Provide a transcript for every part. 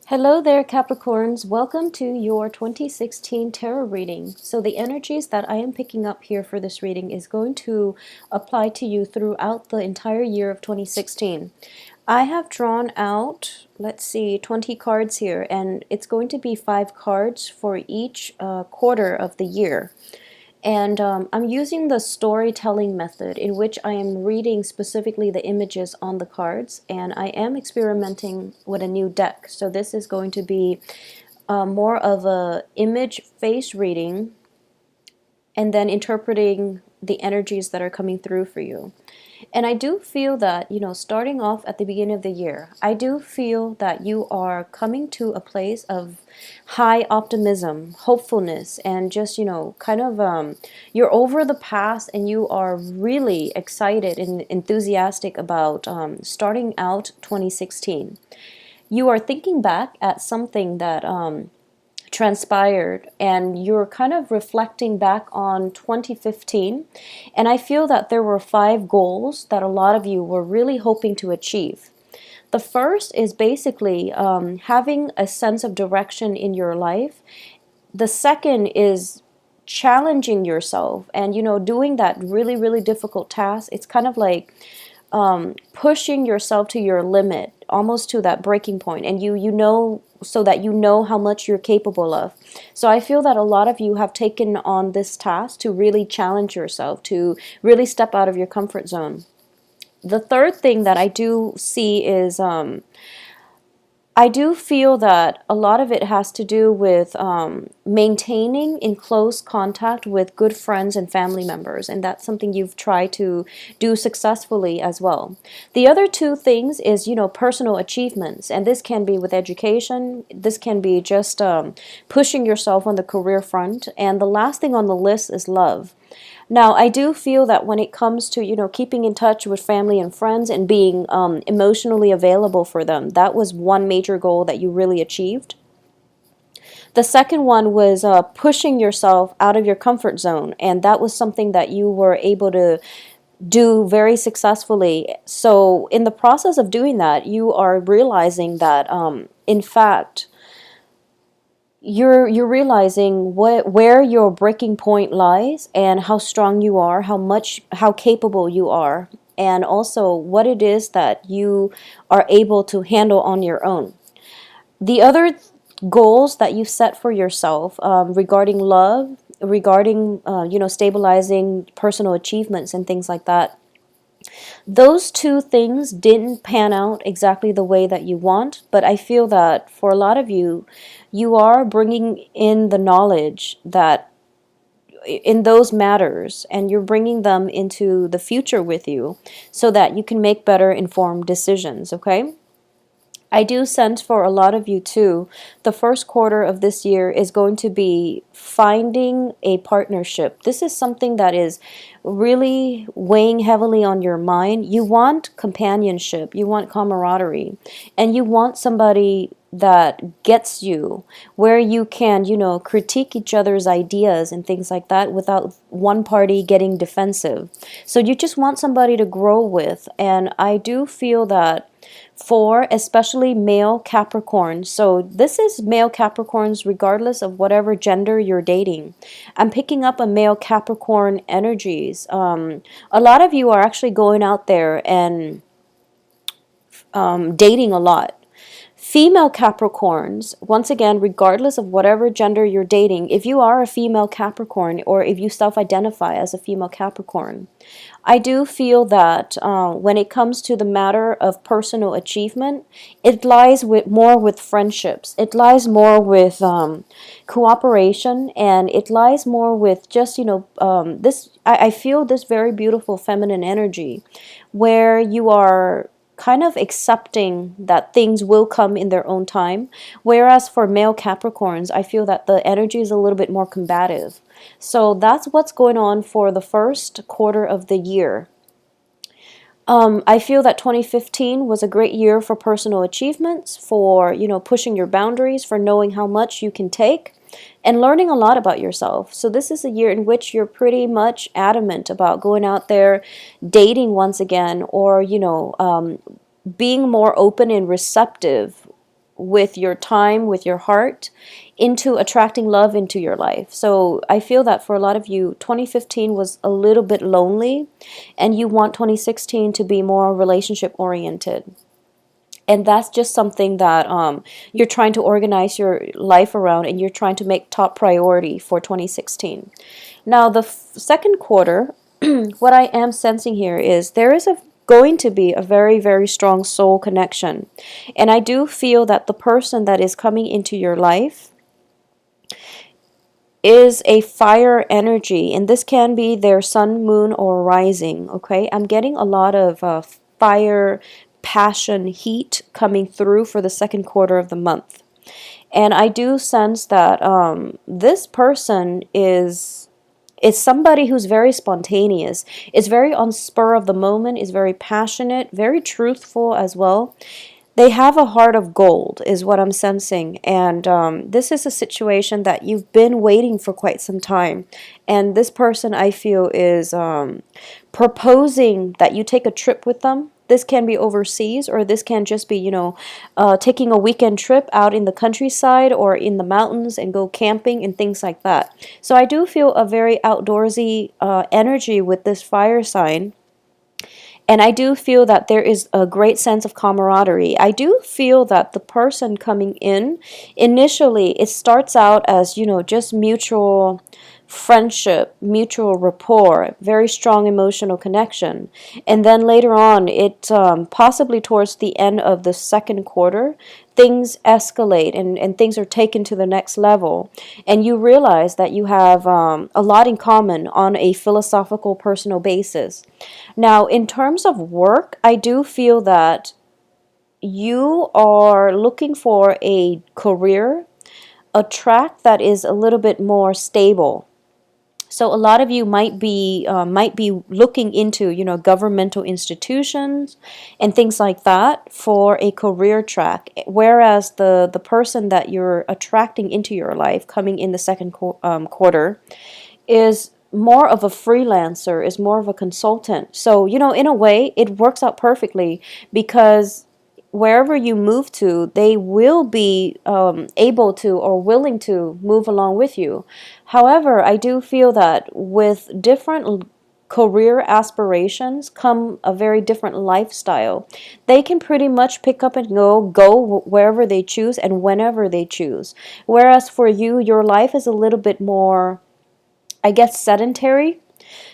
Hello there, Capricorns. Welcome to your 2016 tarot reading. So the energies that I am picking up here for this reading is going to apply to you throughout the entire year of 2016. I have drawn out, let's see, 20 cards here, and it's going to be 5 cards for each quarter of the year. And I'm using the storytelling method in which I am reading specifically the images on the cards, and I am experimenting with a new deck. So this is going to be more of a image face reading and then interpreting the energies that are coming through for you. And I do feel that, starting off at the beginning of the year, I do feel that you are coming to a place of high optimism, hopefulness, and just, you're over the past and you are really excited and enthusiastic about starting out 2016. You are thinking back at something that transpired, and you're kind of reflecting back on 2015, and I feel that there were 5 goals that a lot of you were really hoping to achieve. The first is basically having a sense of direction in your life. The second is challenging yourself and doing that really difficult task. It's kind of like pushing yourself to your limit, almost to that breaking point, and you know, so that you know how much you're capable of. So I feel that a lot of you have taken on this task to really challenge yourself, to really step out of your comfort zone. The third thing that I do see is I do feel that a lot of it has to do with maintaining in close contact with good friends and family members, and that's something you've tried to do successfully as well. The other 2 things is, personal achievements, and this can be with education, this can be just pushing yourself on the career front, and the last thing on the list is love. Now, I do feel that when it comes to, keeping in touch with family and friends and being emotionally available for them, that was one major goal that you really achieved. The second one was pushing yourself out of your comfort zone, and that was something that you were able to do very successfully. So in the process of doing that, you are realizing that, in fact, you're realizing where your breaking point lies and how strong you are, how capable you are, and also what it is that you are able to handle on your own. The other goals that you set for yourself regarding love, regarding stabilizing personal achievements and things like that, those 2 things didn't pan out exactly the way that you want, but I feel that for a lot of you, you are bringing in the knowledge that in those matters, and you're bringing them into the future with you so that you can make better informed decisions, okay? I do sense for a lot of you too, the first quarter of this year is going to be finding a partnership. This is something that is really weighing heavily on your mind. You want companionship, you want camaraderie, and you want somebody that gets you, where you can, critique each other's ideas and things like that without one party getting defensive. So you just want somebody to grow with, and I do feel that for especially male Capricorns. So this is male Capricorns regardless of whatever gender you're dating. I'm picking up a male Capricorn energies. A lot of you are actually going out there and dating a lot. Female Capricorns, once again, regardless of whatever gender you're dating, if you are a female Capricorn or if you self-identify as a female Capricorn, I do feel that when it comes to the matter of personal achievement, it lies more with friendships. It lies more with cooperation, and it lies more with just, this. I feel this very beautiful feminine energy where you are kind of accepting that things will come in their own time. Whereas for male Capricorns, I feel that the energy is a little bit more combative. So that's what's going on for the first quarter of the year. I feel that 2015 was a great year for personal achievements, for, pushing your boundaries, for knowing how much you can take, and learning a lot about yourself. So this is a year in which you're pretty much adamant about going out there, dating once again, or, being more open and receptive with your time, with your heart, into attracting love into your life. So I feel that for a lot of you, 2015 was a little bit lonely, and you want 2016 to be more relationship oriented. And that's just something that you're trying to organize your life around, and you're trying to make top priority for 2016. Now, the second quarter, what I am sensing here is there is going to be a very, very strong soul connection. And I do feel that the person that is coming into your life is a fire energy, and this can be their sun, moon, or rising. Okay, I'm getting a lot of fire, passion, heat coming through for the second quarter of the month. And I do sense that this person is somebody who's very spontaneous, is very on spur of the moment, is very passionate, very truthful as well. They have a heart of gold, is what I'm sensing. And this is a situation that you've been waiting for quite some time. And this person, I feel, is proposing that you take a trip with them. This can be overseas, or this can just be, taking a weekend trip out in the countryside or in the mountains and go camping and things like that. So I do feel a very outdoorsy energy with this fire sign. And I do feel that there is a great sense of camaraderie. I do feel that the person coming in, initially, it starts out as, just mutual friendship, mutual rapport, very strong emotional connection. And then later on, it possibly towards the end of the second quarter, things escalate, and things are taken to the next level. And you realize that you have a lot in common on a philosophical, personal basis. Now, in terms of work, I do feel that you are looking for a career, a track that is a little bit more stable. So a lot of you might be looking into, governmental institutions and things like that for a career track. Whereas the person that you're attracting into your life coming in the second quarter is more of a freelancer, is more of a consultant. So, in a way, it works out perfectly, because wherever you move to, they will be able to or willing to move along with you. However, I do feel that with different career aspirations come a very different lifestyle. They can pretty much pick up and go wherever they choose and whenever they choose. Whereas for you, your life is a little bit more, I guess, sedentary.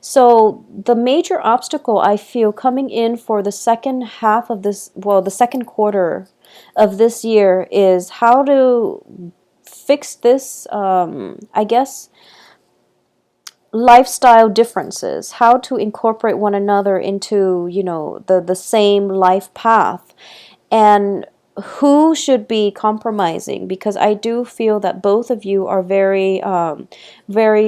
So the major obstacle I feel coming in for the second half of this, well, the second quarter of this year, is how to fix this, I guess, lifestyle differences, how to incorporate one another into, the same life path, and who should be compromising, because I do feel that both of you are very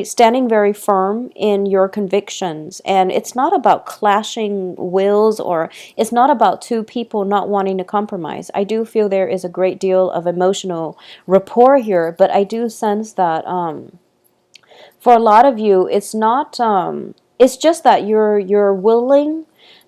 standing very firm in your convictions, and it's not about clashing wills, or it's not about two people not wanting to compromise. I do feel there is a great deal of emotional rapport here, but I do sense that for a lot of you, it's not. It's just that you're willing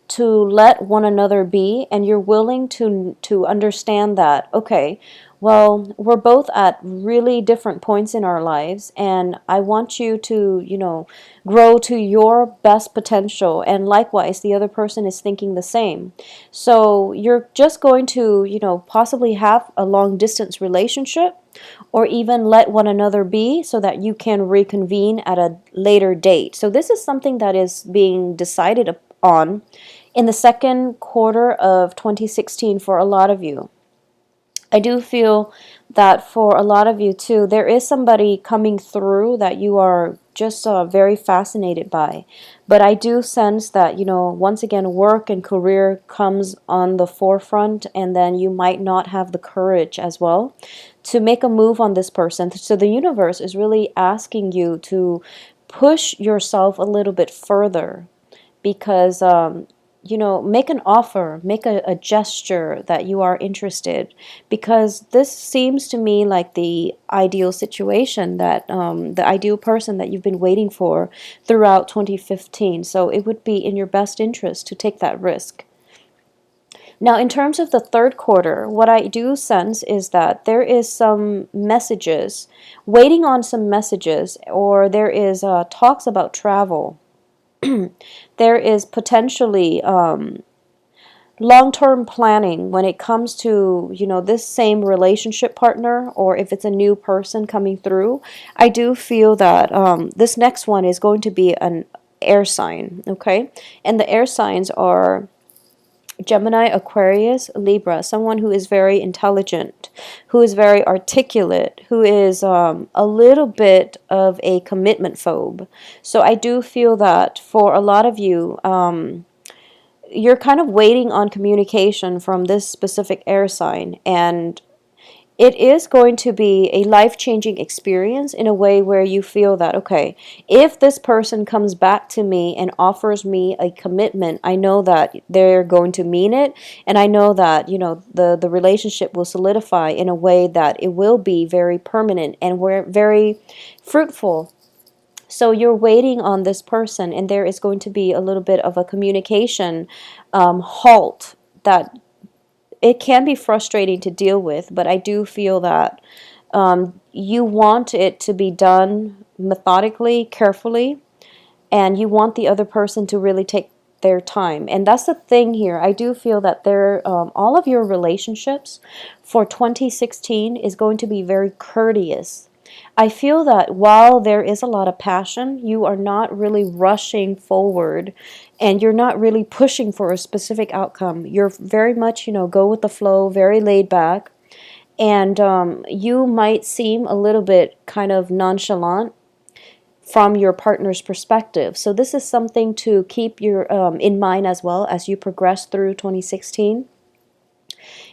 to let one another be, and you're willing to understand that, okay, well, we're both at really different points in our lives, and I want you to, grow to your best potential, and likewise the other person is thinking the same. So you're just going to, possibly have a long distance relationship, or even let one another be, so that you can reconvene at a later date. So this is something that is being decided on in the second quarter of 2016 for a lot of you. I do feel that for a lot of you too, there is somebody coming through that you are just very fascinated by. But I do sense that, once again, work and career comes on the forefront, and then you might not have the courage as well to make a move on this person. So the universe is really asking you to push yourself a little bit further, because make an offer, make a gesture that you are interested, because this seems to me like the ideal situation, that the ideal person that you've been waiting for throughout 2015. So it would be in your best interest to take that risk. Now, in terms of the third quarter, what I do sense is that there is some messages, waiting on some messages, or there is talks about travel. There is potentially long-term planning when it comes to, this same relationship partner, or if it's a new person coming through. I do feel that this next one is going to be an air sign, okay? And the air signs are Gemini, Aquarius, Libra, someone who is very intelligent, who is very articulate, who is a little bit of a commitment phobe. So I do feel that for a lot of you, you're kind of waiting on communication from this specific air sign, and it is going to be a life-changing experience in a way where you feel that, okay, if this person comes back to me and offers me a commitment, I know that they're going to mean it, and I know that, the relationship will solidify in a way that it will be very permanent and we're very fruitful. So you're waiting on this person, and there is going to be a little bit of a communication halt that it can be frustrating to deal with, but I do feel that you want it to be done methodically, carefully, and you want the other person to really take their time. And that's the thing here. I do feel that all of your relationships for 2016 is going to be very courteous. I feel that while there is a lot of passion, you are not really rushing forward, and you're not really pushing for a specific outcome. You're very much, go with the flow, very laid back, and you might seem a little bit kind of nonchalant from your partner's perspective. So this is something to keep in mind as well as you progress through 2016.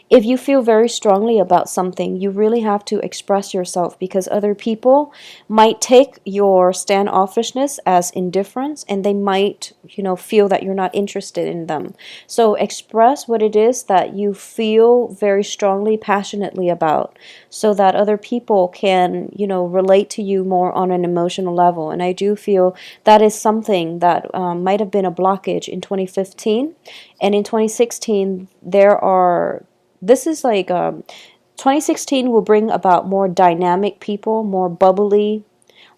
If you feel very strongly about something, you really have to express yourself, because other people might take your standoffishness as indifference, and they might, feel that you're not interested in them. So express what it is that you feel very strongly, passionately about, so that other people can, relate to you more on an emotional level. And I do feel that is something that might have been a blockage in 2015. And in 2016, this is like 2016 will bring about more dynamic people, more bubbly,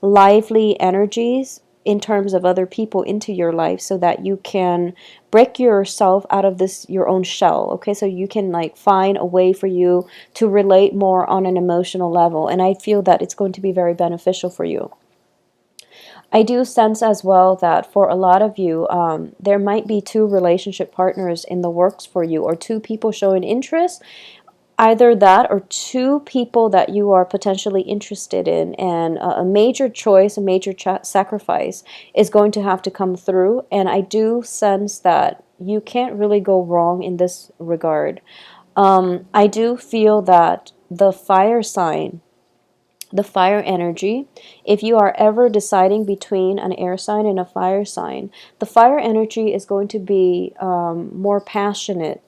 lively energies in terms of other people into your life, so that you can break yourself out of your own shell. Okay, so you can like find a way for you to relate more on an emotional level, and I feel that it's going to be very beneficial for you. I do sense as well that for a lot of you, there might be two relationship partners in the works for you, or two people showing interest. Either that, or two people that you are potentially interested in, and a major choice, a major sacrifice is going to have to come through. And I do sense that you can't really go wrong in this regard. I do feel that the fire energy, if you are ever deciding between an air sign and a fire sign, the fire energy is going to be more passionate,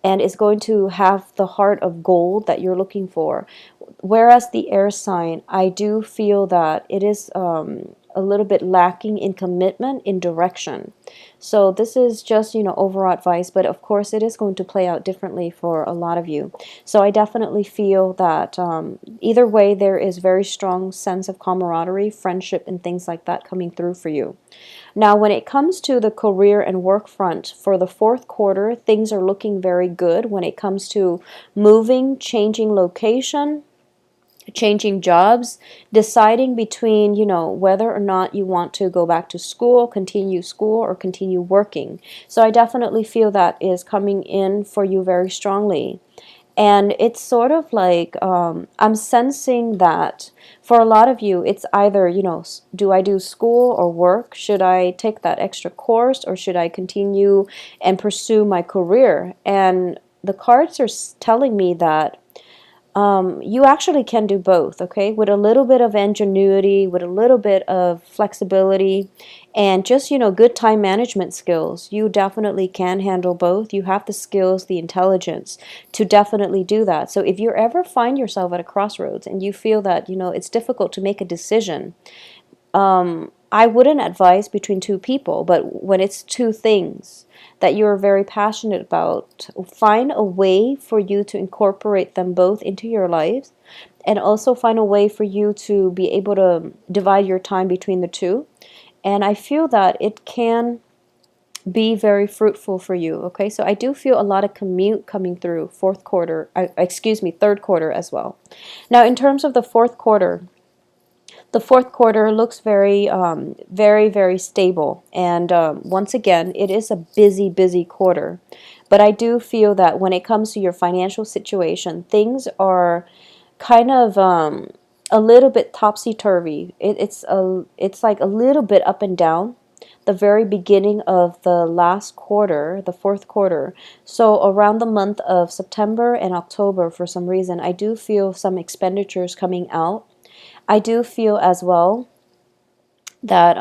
and is going to have the heart of gold that you're looking for. Whereas the air sign, I do feel that it is a little bit lacking in commitment, in direction. So this is just, overall advice, but of course it is going to play out differently for a lot of you. So I definitely feel that either way, there is very strong sense of camaraderie, friendship, and things like that coming through for you. Now, when it comes to the career and work front for the fourth quarter, things are looking very good when it comes to moving, changing location, changing jobs, deciding between, whether or not you want to go back to school, or continue working. So I definitely feel that is coming in for you very strongly. And it's sort of like, I'm sensing that for a lot of you, it's either, do I do school or work? Should I take that extra course, or should I continue and pursue my career? And the cards are telling me that you actually can do both, okay? With a little bit of ingenuity, with a little bit of flexibility, and just, good time management skills, you definitely can handle both. You have the skills, the intelligence to definitely do that. So if you ever find yourself at a crossroads and you feel that, it's difficult to make a decision, I wouldn't advise between two people, but when it's two things that you're very passionate about, find a way for you to incorporate them both into your lives, and also find a way for you to be able to divide your time between the two. And I feel that it can be very fruitful for you. Okay, so I do feel a lot of commute coming through fourth quarter, excuse me, third quarter as well. Now, in terms of the fourth quarter looks very, very stable. And once again, it is a busy quarter. But I do feel that when it comes to your financial situation, things are kind of a little bit topsy-turvy. It's like a little bit up and down. The very beginning of the last quarter, the fourth quarter. So around the month of September and October, for some reason, I do feel some expenditures coming out. I do feel as well that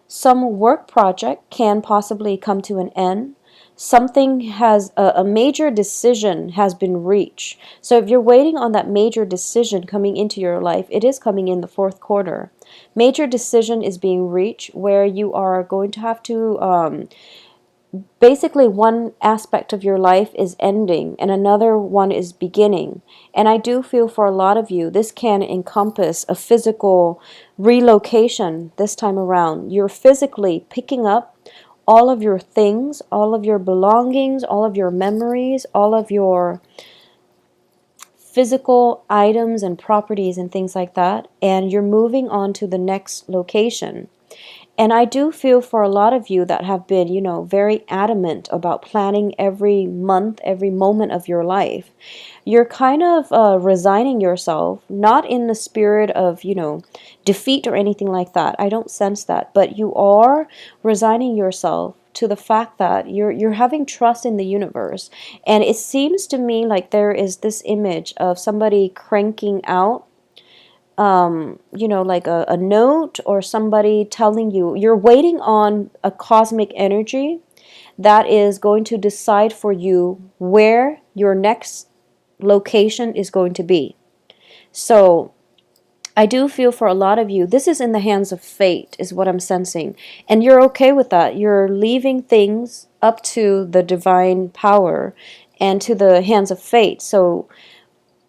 some work project can possibly come to an end. Something has a major decision has been reached. So if you're waiting on that major decision coming into your life, it is coming in the fourth quarter. Major decision is being reached where you are going to have to basically one aspect of your life is ending and another one is beginning. And I do feel for a lot of you, this can encompass a physical relocation this time around. You're physically picking up all of your things, all of your belongings, all of your memories, all of your physical items and properties and things like that, and you're moving on to the next location. And I do feel for a lot of you that have been, very adamant about planning every month, every moment of your life. You're kind of resigning yourself, not in the spirit of, defeat or anything like that. I don't sense that. But you are resigning yourself to the fact that you're having trust in the universe. And it seems to me like there is this image of somebody cranking out like a note or somebody telling you you're waiting on a cosmic energy that is going to decide for you where your next location is going to be. So I do feel for a lot of you, this is in the hands of fate, is what I'm sensing. And you're okay with that. You're leaving things up to the divine power and to the hands of fate. So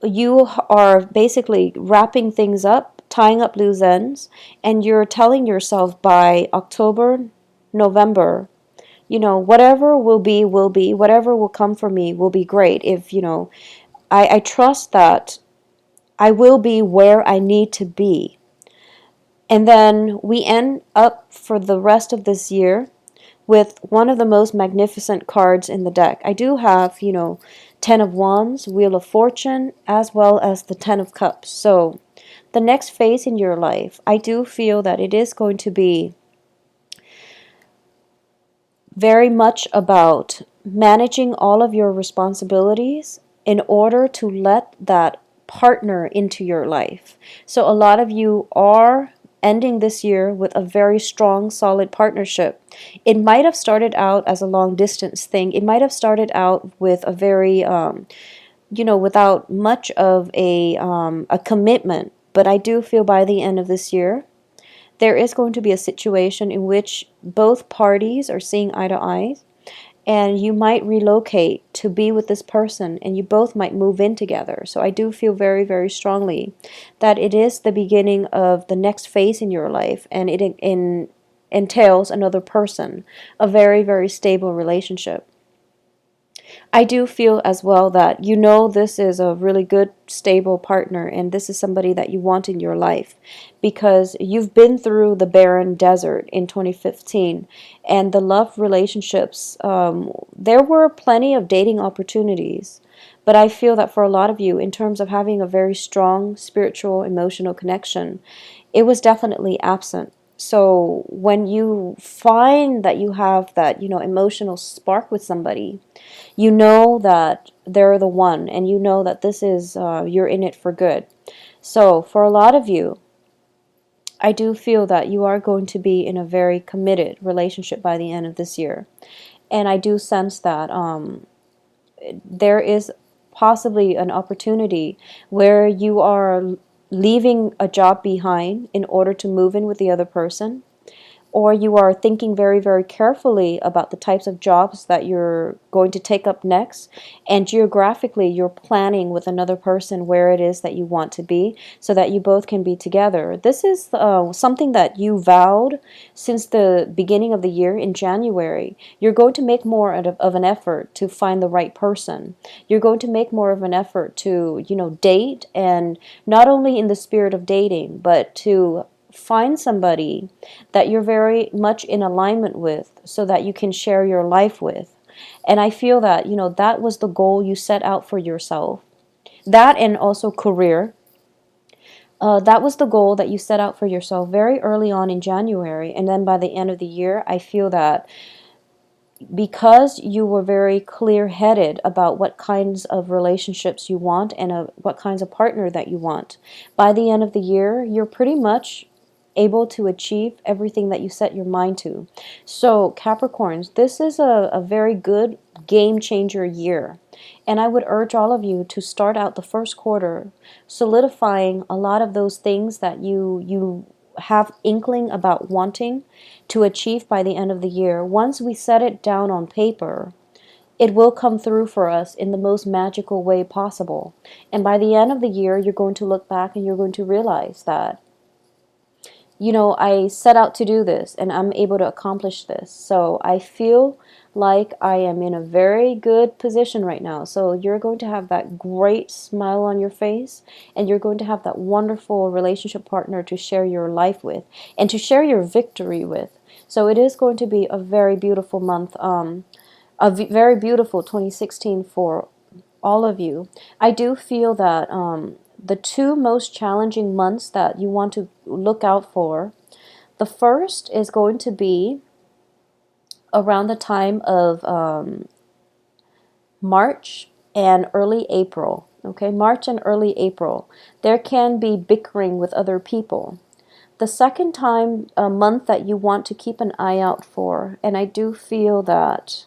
you are basically wrapping things up, tying up loose ends, and you're telling yourself by October, November, whatever will be, whatever will come for me will be great. If, I trust that I will be where I need to be. And then we end up for the rest of this year with one of the most magnificent cards in the deck. I do have, Ten of Wands, Wheel of Fortune, as well as the Ten of Cups. So the next phase in your life, I do feel that it is going to be very much about managing all of your responsibilities in order to let that partner into your life. So a lot of you are ending this year with a very strong, solid partnership. It might have started out as a long distance thing. It might have started out with a very, without much of a commitment. But I do feel by the end of this year, there is going to be a situation in which both parties are seeing eye to eye, and you might relocate to be with this person and you both might move in together. So I do feel very strongly that it is the beginning of the next phase in your life, and it entails another person, a very stable relationship. I do feel as well that this is a really good, stable partner, and this is somebody that you want in your life because you've been through the barren desert in 2015 and the love relationships. There were plenty of dating opportunities, but I feel that for a lot of you, in terms of having a very strong spiritual, emotional connection, it was definitely absent. So when you find that you have that, emotional spark with somebody, you know that they're the one, and you know that this is, you're in it for good. So for a lot of you, I do feel that you are going to be in a very committed relationship by the end of this year. And I do sense that there is possibly an opportunity where you are leaving a job behind in order to move in with the other person, or you are thinking very, very carefully about the types of jobs that you're going to take up next, and geographically you're planning with another person where it is that you want to be so that you both can be together. This is something that you vowed since the beginning of the year in January. You're going to make more of an effort to find the right person. You're going to make more of an effort to, date, and not only in the spirit of dating, but to find somebody that you're very much in alignment with so that you can share your life with. And I feel that, that was the goal you set out for yourself. That, and also career. That was the goal that you set out for yourself very early on in January. And then by the end of the year, I feel that because you were very clear-headed about what kinds of relationships you want and what kinds of partner that you want, by the end of the year, you're pretty much able to achieve everything that you set your mind to. So Capricorns, this is a very good game changer year. And I would urge all of you to start out the first quarter solidifying a lot of those things that you have inkling about wanting to achieve by the end of the year. Once we set it down on paper, it will come through for us in the most magical way possible. And by the end of the year, you're going to look back and you're going to realize that, I set out to do this and I'm able to accomplish this. So I feel like I am in a very good position right now. So you're going to have that great smile on your face, and you're going to have that wonderful relationship partner to share your life with and to share your victory with. So it is going to be a very beautiful month, very beautiful 2016 for all of you. I do feel that the two most challenging months that you want to look out for, the first is going to be around the time of March and early April. Okay, March and early April. There can be bickering with other people. The second time, a month that you want to keep an eye out for, and I do feel that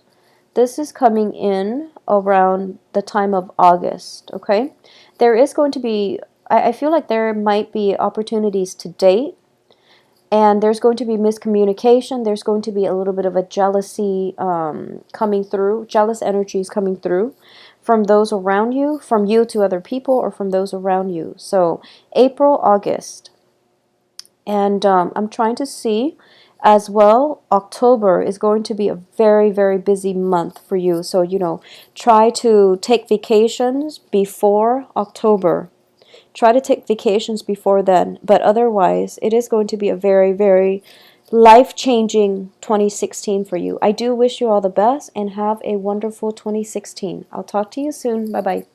this is coming in around the time of August, okay? There is going to be, I feel like there might be opportunities to date, and there's going to be miscommunication. There's going to be a little bit of a jealousy coming through, jealous energies coming through from those around you, from you to other people, or from those around you. So April, August. And I'm trying to see as well, October is going to be a very, very busy month for you. So, try to take vacations before October. Try to take vacations before then. But otherwise, it is going to be a very, very life-changing 2016 for you. I do wish you all the best and have a wonderful 2016. I'll talk to you soon. Bye-bye.